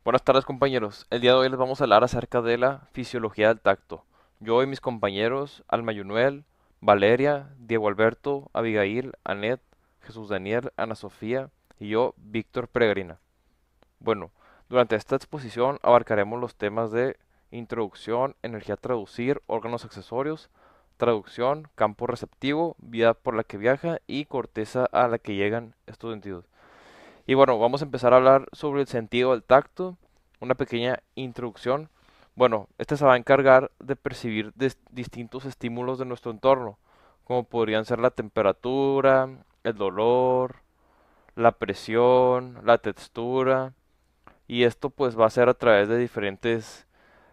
Buenas tardes compañeros, el día de hoy les vamos a hablar acerca de la fisiología del tacto. Yo y mis compañeros Alma Yunuel, Valeria, Diego Alberto, Abigail, Anet, Jesús Daniel, Ana Sofía y yo, Víctor Peregrina. Bueno, durante esta exposición abarcaremos los temas de introducción, energía a traducir, órganos accesorios, traducción, campo receptivo, vía por la que viaja y corteza a la que llegan estos sentidos. Y bueno, vamos a empezar a hablar sobre el sentido del tacto, una pequeña introducción. Bueno, este se va a encargar de percibir distintos estímulos de nuestro entorno, como podrían ser la temperatura, el dolor, la presión, la textura, y esto pues va a ser a través de diferentes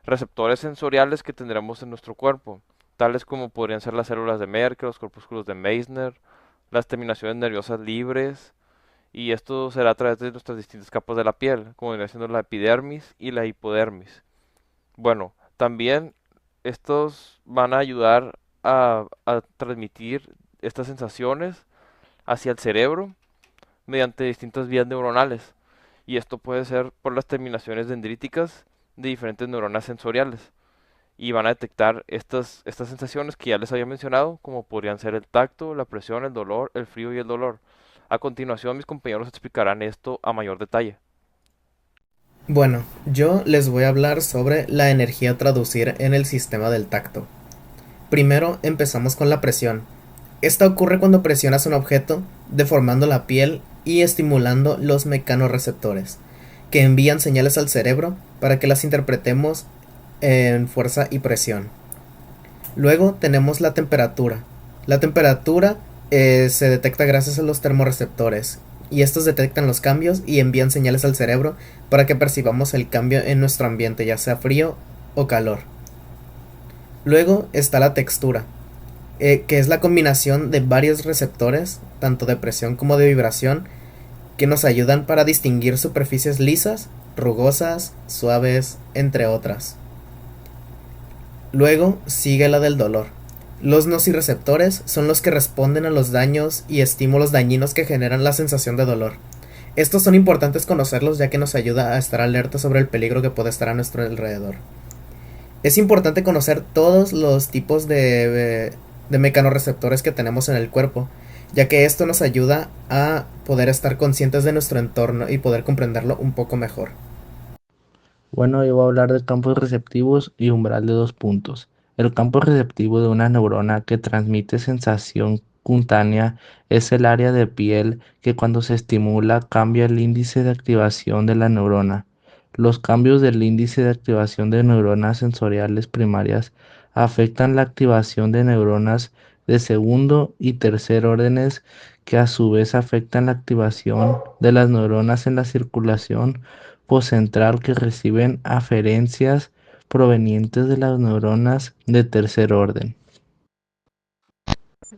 receptores sensoriales que tendremos en nuestro cuerpo, tales como podrían ser las células de Merkel, los corpúsculos de Meissner, las terminaciones nerviosas libres, y esto será a través de nuestras distintas capas de la piel, como viene siendo la epidermis y la hipodermis. Bueno, también estos van a ayudar a transmitir estas sensaciones hacia el cerebro mediante distintas vías neuronales. Y esto puede ser por las terminaciones dendríticas de diferentes neuronas sensoriales. Y van a detectar estas sensaciones que ya les había mencionado, como podrían ser el tacto, la presión, el dolor, el frío y el dolor. A continuación, mis compañeros explicarán esto a mayor detalle. Bueno, yo les voy a hablar sobre la energía a traducir en el sistema del tacto. Primero empezamos con la presión. Esta ocurre cuando presionas un objeto, deformando la piel y estimulando los mecanorreceptores, que envían señales al cerebro para que las interpretemos en fuerza y presión. Luego tenemos la temperatura. La temperatura se detecta gracias a los termorreceptores, y estos detectan los cambios y envían señales al cerebro para que percibamos el cambio en nuestro ambiente, ya sea frío o calor. Luego está la textura, que es la combinación de varios receptores, tanto de presión como de vibración, que nos ayudan para distinguir superficies lisas, rugosas, suaves, entre otras. Luego sigue la del dolor. Los nociceptores son los que responden a los daños y estímulos dañinos que generan la sensación de dolor. Estos son importantes conocerlos, ya que nos ayuda a estar alerta sobre el peligro que puede estar a nuestro alrededor. Es importante conocer todos los tipos de mecanorreceptores que tenemos en el cuerpo, ya que esto nos ayuda a poder estar conscientes de nuestro entorno y poder comprenderlo un poco mejor. Bueno, yo voy a hablar de campos receptivos y umbral de dos puntos. El campo receptivo de una neurona que transmite sensación cutánea es el área de piel que cuando se estimula cambia el índice de activación de la neurona. Los cambios del índice de activación de neuronas sensoriales primarias afectan la activación de neuronas de segundo y tercer órdenes que a su vez afectan la activación de las neuronas en la circulación central que reciben aferencias provenientes de las neuronas de tercer orden.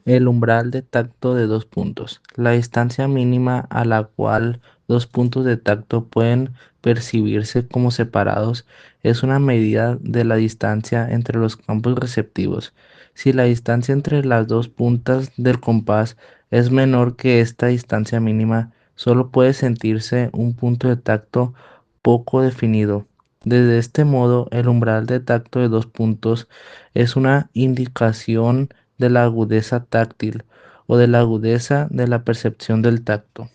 El umbral de tacto de dos puntos. La distancia mínima a la cual dos puntos de tacto pueden percibirse como separados es una medida de la distancia entre los campos receptivos. Si la distancia entre las dos puntas del compás es menor que esta distancia mínima, solo puede sentirse un punto de tacto poco definido. Desde este modo, el umbral de tacto de dos puntos es una indicación de la agudeza táctil o de la agudeza de la percepción del tacto.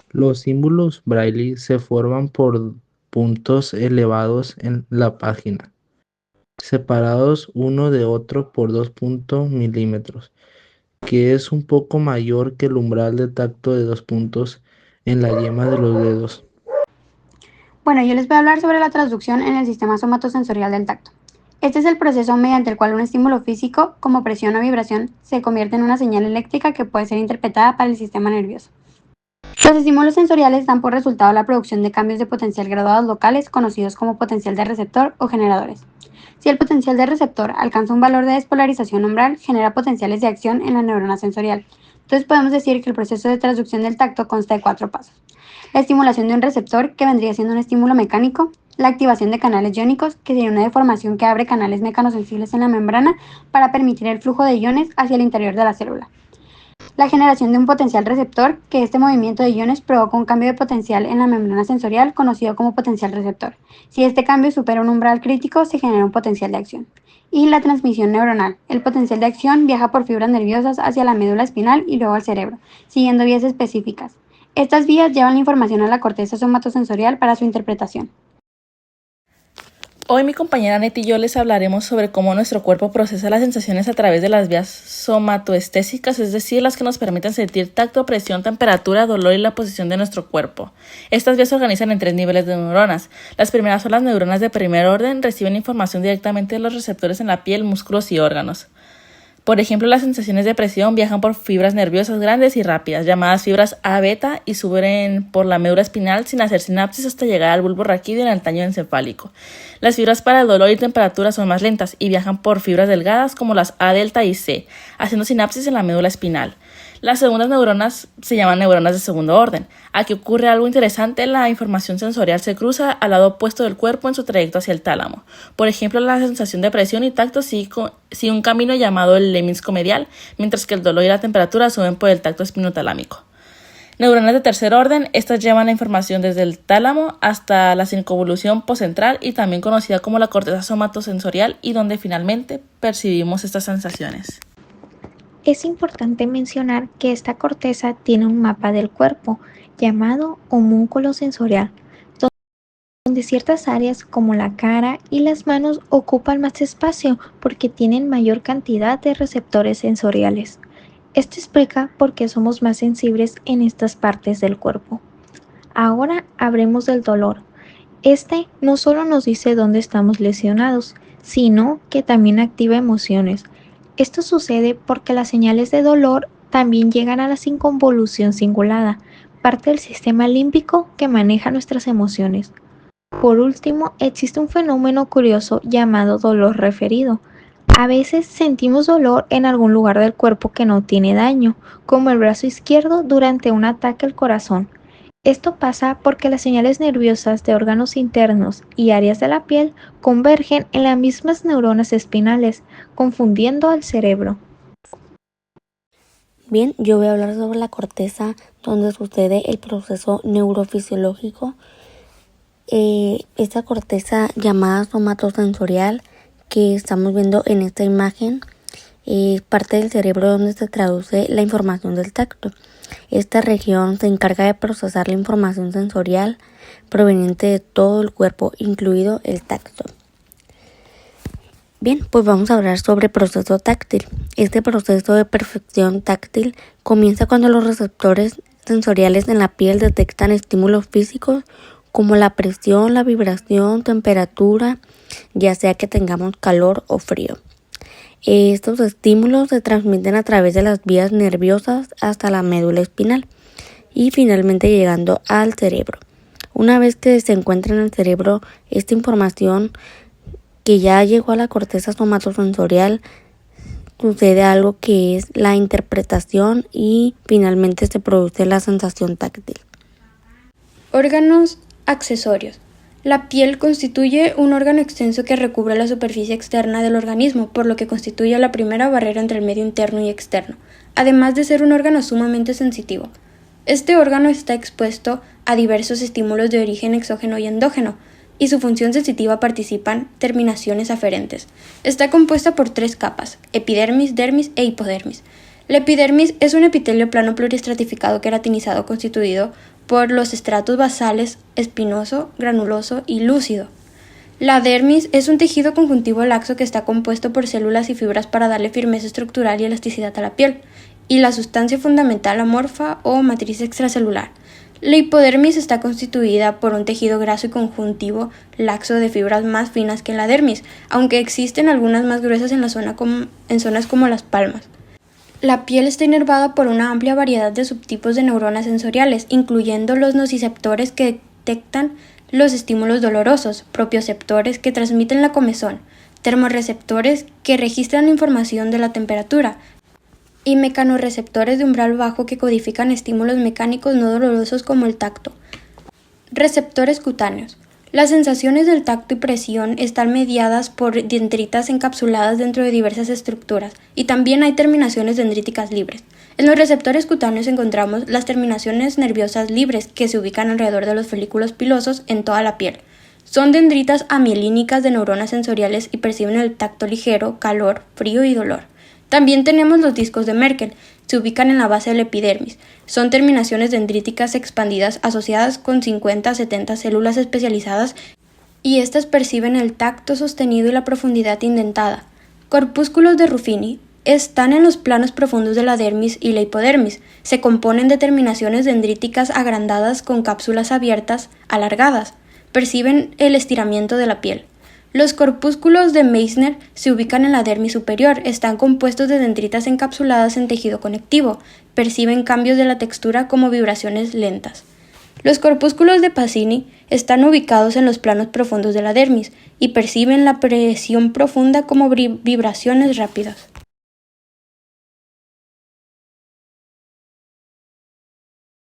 Los símbolos braille se forman por puntos elevados en la página, separados uno de otro por 2 milímetros, que es un poco mayor que el umbral de tacto de dos puntos en la yema de los dedos. Bueno, yo les voy a hablar sobre la traducción en el sistema somatosensorial del tacto. Este es el proceso mediante el cual un estímulo físico, como presión o vibración, se convierte en una señal eléctrica que puede ser interpretada para el sistema nervioso. Los estímulos sensoriales dan por resultado la producción de cambios de potencial graduados locales conocidos como potencial de receptor o generadores. Si el potencial de receptor alcanza un valor de despolarización umbral, genera potenciales de acción en la neurona sensorial. Entonces podemos decir que el proceso de transducción del tacto consta de 4 pasos. La estimulación de un receptor, que vendría siendo un estímulo mecánico. La activación de canales iónicos, que sería una deformación que abre canales mecanosensibles en la membrana para permitir el flujo de iones hacia el interior de la célula. la generación de un potencial receptor, que este movimiento de iones provoca un cambio de potencial en la membrana sensorial conocido como potencial receptor. Si este cambio supera un umbral crítico, se genera un potencial de acción. Y la transmisión neuronal. El potencial de acción viaja por fibras nerviosas hacia la médula espinal y luego al cerebro, siguiendo vías específicas. Estas vías llevan la información a la corteza somatosensorial para su interpretación. Hoy mi compañera Neti y yo les hablaremos sobre cómo nuestro cuerpo procesa las sensaciones a través de las vías somatoestésicas, es decir, las que nos permiten sentir tacto, presión, temperatura, dolor y la posición de nuestro cuerpo. Estas vías se organizan en 3 niveles de neuronas. Las primeras son las neuronas de primer orden, reciben información directamente de los receptores en la piel, músculos y órganos. Por ejemplo, las sensaciones de presión viajan por fibras nerviosas grandes y rápidas, llamadas fibras A-beta, y suben por la médula espinal sin hacer sinapsis hasta llegar al bulbo raquídeo en el tallo encefálico. Las fibras para el dolor y temperatura son más lentas y viajan por fibras delgadas como las A-delta y C, haciendo sinapsis en la médula espinal. Las segundas neuronas se llaman neuronas de segundo orden. Aquí ocurre algo interesante: la información sensorial se cruza al lado opuesto del cuerpo en su trayecto hacia el tálamo. Por ejemplo, la sensación de presión y tacto sigue un camino llamado el lemnisco medial, mientras que el dolor y la temperatura suben por el tacto espinotalámico. Neuronas de tercer orden, estas llevan la información desde el tálamo hasta la circunvolución postcentral y también conocida como la corteza somatosensorial, y donde finalmente percibimos estas sensaciones. Es importante mencionar que esta corteza tiene un mapa del cuerpo llamado homúnculo sensorial, donde ciertas áreas como la cara y las manos ocupan más espacio porque tienen mayor cantidad de receptores sensoriales. Esto explica por qué somos más sensibles en estas partes del cuerpo. Ahora hablemos del dolor. Este no solo nos dice dónde estamos lesionados, sino que también activa emociones. Esto sucede porque las señales de dolor también llegan a la circunvolución cingulada, parte del sistema límbico que maneja nuestras emociones. Por último, existe un fenómeno curioso llamado dolor referido. A veces sentimos dolor en algún lugar del cuerpo que no tiene daño, como el brazo izquierdo durante un ataque al corazón. Esto pasa porque las señales nerviosas de órganos internos y áreas de la piel convergen en las mismas neuronas espinales, confundiendo al cerebro. Bien, yo voy a hablar sobre la corteza, donde sucede el proceso neurofisiológico. Esta corteza llamada somatosensorial que estamos viendo en esta imagen es parte del cerebro donde se traduce la información del tacto. Esta región se encarga de procesar la información sensorial proveniente de todo el cuerpo, incluido el tacto. Bien, pues vamos a hablar sobre el proceso táctil. Este proceso de percepción táctil comienza cuando los receptores sensoriales en la piel detectan estímulos físicos como la presión, la vibración, temperatura, ya sea que tengamos calor o frío. Estos estímulos se transmiten a través de las vías nerviosas hasta la médula espinal y finalmente llegando al cerebro. Una vez que se encuentra en el cerebro, esta información que ya llegó a la corteza somatosensorial, sucede algo que es la interpretación y finalmente se produce la sensación táctil. Órganos accesorios. La piel constituye un órgano extenso que recubre la superficie externa del organismo, por lo que constituye la primera barrera entre el medio interno y externo, además de ser un órgano sumamente sensitivo. Este órgano está expuesto a diversos estímulos de origen exógeno y endógeno, y su función sensitiva participan terminaciones aferentes. Está compuesta por 3 capas: epidermis, dermis e hipodermis. La epidermis es un epitelio plano pluriestratificado queratinizado constituido por los estratos basales espinoso, granuloso y lúcido. La dermis es un tejido conjuntivo laxo que está compuesto por células y fibras para darle firmeza estructural y elasticidad a la piel, y la sustancia fundamental amorfa o matriz extracelular. La hipodermis está constituida por un tejido graso y conjuntivo laxo de fibras más finas que en la dermis, aunque existen algunas más gruesas en zonas como las palmas. La piel está inervada por una amplia variedad de subtipos de neuronas sensoriales, incluyendo los nociceptores que detectan los estímulos dolorosos, propioceptores que transmiten la comezón, termorreceptores que registran la información de la temperatura, y mecanorreceptores de umbral bajo que codifican estímulos mecánicos no dolorosos como el tacto. Receptores cutáneos. Las sensaciones del tacto y presión están mediadas por dendritas encapsuladas dentro de diversas estructuras y también hay terminaciones dendríticas libres. En los receptores cutáneos encontramos las terminaciones nerviosas libres que se ubican alrededor de los folículos pilosos en toda la piel. Son dendritas amielínicas de neuronas sensoriales y perciben el tacto ligero, calor, frío y dolor. También tenemos los discos de Merkel, se ubican en la base del epidermis. Son terminaciones dendríticas expandidas asociadas con 50 a 70 células especializadas y estas perciben el tacto sostenido y la profundidad indentada. Corpúsculos de Ruffini están en los planos profundos de la dermis y la hipodermis. Se componen de terminaciones dendríticas agrandadas con cápsulas abiertas, alargadas. Perciben el estiramiento de la piel. Los corpúsculos de Meissner se ubican en la dermis superior, están compuestos de dendritas encapsuladas en tejido conectivo, perciben cambios de la textura como vibraciones lentas. Los corpúsculos de Pacini están ubicados en los planos profundos de la dermis y perciben la presión profunda como vibraciones rápidas.